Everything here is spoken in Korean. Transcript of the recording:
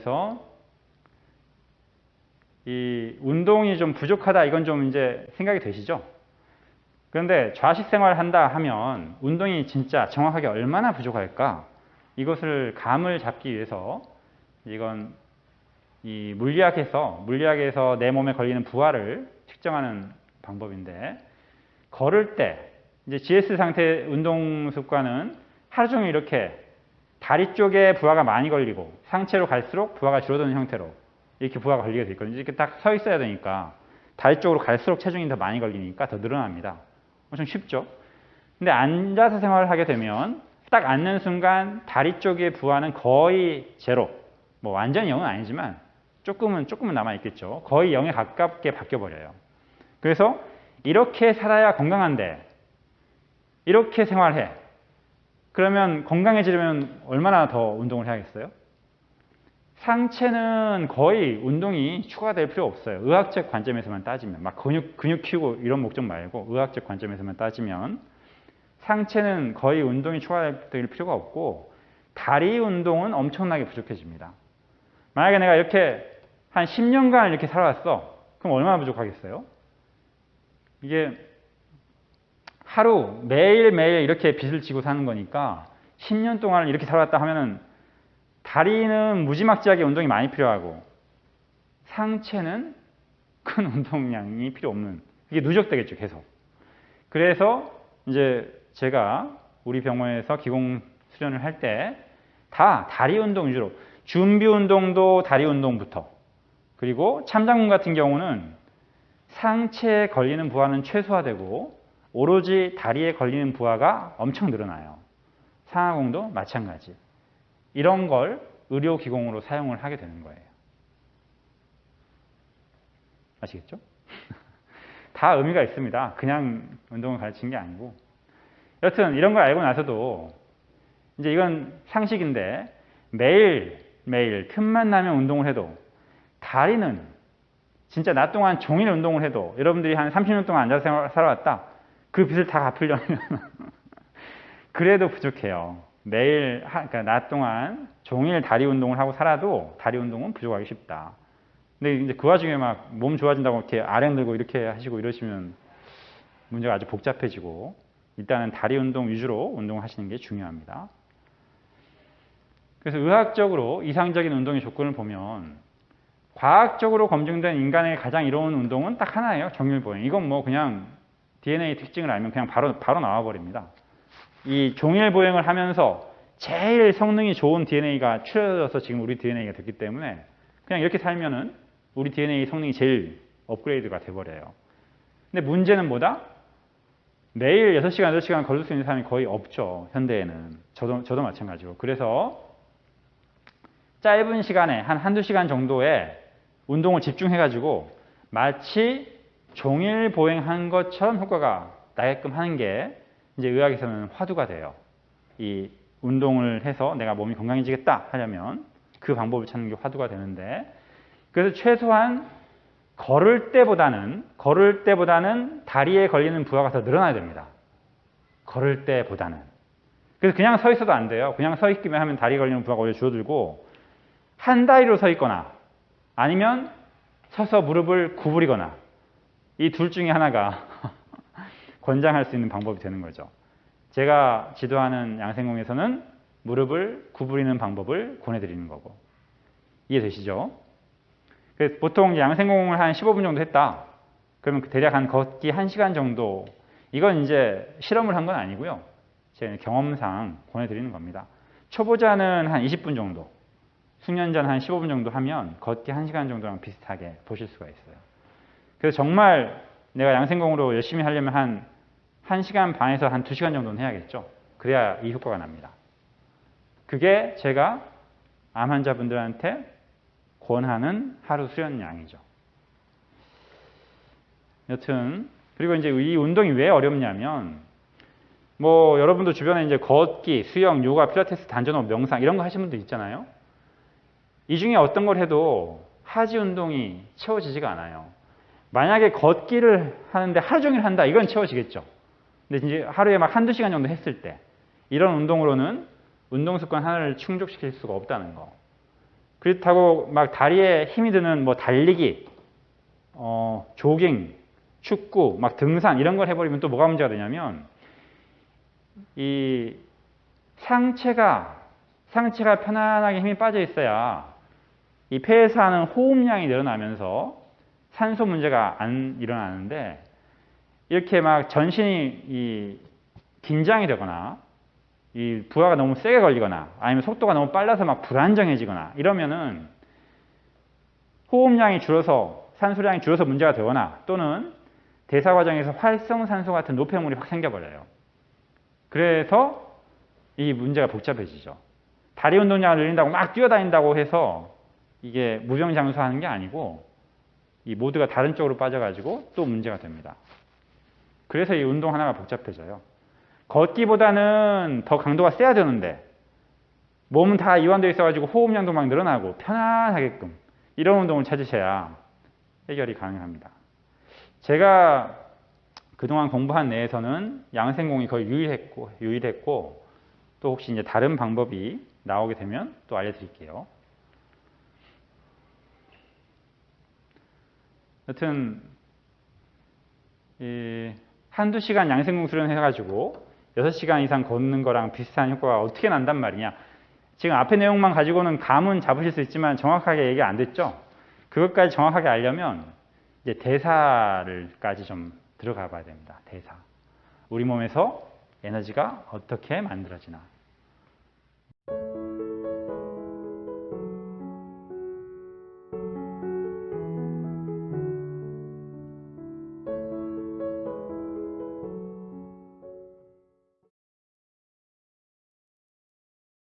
경우에서 이 운동이 좀 부족하다, 이건 좀 이제 생각이 되시죠? 그런데 좌식 생활을 한다 하면 운동이 진짜 정확하게 얼마나 부족할까? 이것을 감을 잡기 위해서 이건 이 물리학에서 내 몸에 걸리는 부하를 측정하는 방법인데, 걸을 때 이제 GS 상태 운동 습관은 하루 종일 이렇게 다리 쪽에 부하가 많이 걸리고 상체로 갈수록 부하가 줄어드는 형태로 이렇게 부하가 걸리게 돼 있거든요. 이렇게 딱 서 있어야 되니까 다리 쪽으로 갈수록 체중이 더 많이 걸리니까 더 늘어납니다. 엄청 쉽죠? 근데 앉아서 생활을 하게 되면 딱 앉는 순간 다리 쪽의 부하는 거의 제로, 뭐 완전히 0은 아니지만 조금은 남아있겠죠. 거의 0에 가깝게 바뀌어버려요. 그래서 이렇게 살아야 건강한데 이렇게 생활해. 그러면 건강해지려면 얼마나 더 운동을 해야겠어요? 상체는 거의 운동이 추가될 필요 없어요. 의학적 관점에서만 따지면, 막 근육 키우고 이런 목적 말고 의학적 관점에서만 따지면 상체는 거의 운동이 추가될 필요가 없고 다리 운동은 엄청나게 부족해집니다. 만약에 내가 이렇게 한 10년간 이렇게 살아왔어. 그럼 얼마나 부족하겠어요? 이게 하루 매일매일 이렇게 빚을 지고 사는 거니까 10년 동안 이렇게 살아왔다 하면은 다리는 무지막지하게 운동이 많이 필요하고 상체는 큰 운동량이 필요 없는, 이게 누적되겠죠, 계속. 그래서 이제 제가 우리 병원에서 기공 수련을 할 때 다 다리 운동 위주로, 준비 운동도 다리 운동부터, 그리고 참장군 같은 경우는 상체에 걸리는 부하는 최소화되고 오로지 다리에 걸리는 부하가 엄청 늘어나요. 상하공도 마찬가지. 이런 걸 의료기공으로 사용을 하게 되는 거예요. 아시겠죠? 다 의미가 있습니다. 그냥 운동을 가르치는 게 아니고. 여튼 이런 걸 알고 나서도 이제 이건 상식인데 매일 틈만 나면 운동을 해도 다리는 진짜 낮 동안 종일 운동을 해도 여러분들이 한 30년 동안 앉아서 살아왔다. 그 빚을 다 갚으려면 그래도 부족해요. 그러니까 낮 동안 종일 다리 운동을 하고 살아도 다리 운동은 부족하기 쉽다. 근데 이제 그 와중에 막 몸 좋아진다고 이렇게 아령 들고 이렇게 하시고 이러시면 문제가 아주 복잡해지고, 일단은 다리 운동 위주로 운동하시는 게 중요합니다. 그래서 의학적으로 이상적인 운동의 조건을 보면 과학적으로 검증된 인간의 가장 이로운 운동은 딱 하나예요. 종일보행. 이건 뭐 그냥 DNA 특징을 알면 그냥 바로 나와버립니다. 이 종일보행을 하면서 제일 성능이 좋은 DNA가 추려져서 지금 우리 DNA가 됐기 때문에 그냥 이렇게 살면은 우리 DNA 성능이 제일 업그레이드가 돼버려요. 근데 문제는 뭐다? 매일 6시간, 8시간 걸을 수 있는 사람이 거의 없죠. 현대에는. 저도 마찬가지고. 그래서 짧은 시간에 한두 시간 정도의 운동을 집중해가지고 마치 종일 보행한 것처럼 효과가 나게끔 하는 게 이제 의학에서는 화두가 돼요. 이 운동을 해서 내가 몸이 건강해지겠다 하려면 그 방법을 찾는 게 화두가 되는데, 그래서 최소한 걸을 때보다는 다리에 걸리는 부하가 더 늘어나야 됩니다. 걸을 때보다는. 그래서 그냥 서 있어도 안 돼요. 그냥 서 있기만 하면 다리에 걸리는 부하가 오히려 줄어들고, 한 다리로 서 있거나 아니면 서서 무릎을 구부리거나 이 둘 중에 하나가 권장할 수 있는 방법이 되는 거죠. 제가 지도하는 양생공에서는 무릎을 구부리는 방법을 권해드리는 거고. 이해되시죠? 그래서 보통 양생공을 한 15분 정도 했다. 그러면 대략 한 걷기 1시간 정도. 이건 이제 실험을 한 건 아니고요. 제 경험상 권해드리는 겁니다. 초보자는 한 20분 정도, 숙련자는 한 15분 정도 하면 걷기 1시간 정도랑 비슷하게 보실 수가 있어요. 그래서 정말 내가 양생공으로 열심히 하려면 한 1시간 반에서 한 2시간 정도는 해야겠죠. 그래야 이 효과가 납니다. 그게 제가 암 환자분들한테 권하는 하루 수련량이죠. 여튼 그리고 이제 이 운동이 왜 어렵냐면, 뭐 여러분도 주변에 이제 걷기, 수영, 요가, 필라테스, 단전호, 명상 이런 거 하시는 분들 있잖아요. 이 중에 어떤 걸 해도 하지 운동이 채워지지가 않아요. 만약에 걷기를 하는데 하루 종일 한다, 이건 채워지겠죠. 근데 이제 하루에 막 한두 시간 정도 했을 때 이런 운동으로는 운동 습관 하나를 충족시킬 수가 없다는 거. 그렇다고 막 다리에 힘이 드는 뭐 달리기, 조깅, 축구, 막 등산 이런 걸 해버리면 또 뭐가 문제가 되냐면 이 상체가 편안하게 힘이 빠져 있어야 이 폐에서 하는 호흡량이 늘어나면서 산소 문제가 안 일어나는데 이렇게 막 전신이 이 긴장이 되거나 이 부하가 너무 세게 걸리거나 아니면 속도가 너무 빨라서 막 불안정해지거나 이러면은 호흡량이 줄어서 산소량이 줄어서 문제가 되거나 또는 대사 과정에서 활성산소 같은 노폐물이 확 생겨버려요. 그래서 이 문제가 복잡해지죠. 다리 운동량을 늘린다고 막 뛰어다닌다고 해서 이게 무병장수하는 게 아니고 이 모두가 다른 쪽으로 빠져가지고 또 문제가 됩니다. 그래서 이 운동 하나가 복잡해져요. 걷기보다는 더 강도가 세야 되는데 몸은 다 이완되어 있어가지고 호흡량도 막 늘어나고 편안하게끔 이런 운동을 찾으셔야 해결이 가능합니다. 제가 그동안 공부한 내에서는 양생공이 거의 유일했고 또 혹시 이제 다른 방법이 나오게 되면 또 알려드릴게요. 여튼 한두 시간 양생공 수련해가지고 6시간 이상 걷는 거랑 비슷한 효과가 어떻게 난단 말이냐. 지금 앞에 내용만 가지고는 감은 잡으실 수 있지만 정확하게 얘기 안 됐죠. 그것까지 정확하게 알려면 이제 대사를까지 좀 들어가 봐야 됩니다. 대사. 우리 몸에서 에너지가 어떻게 만들어지나.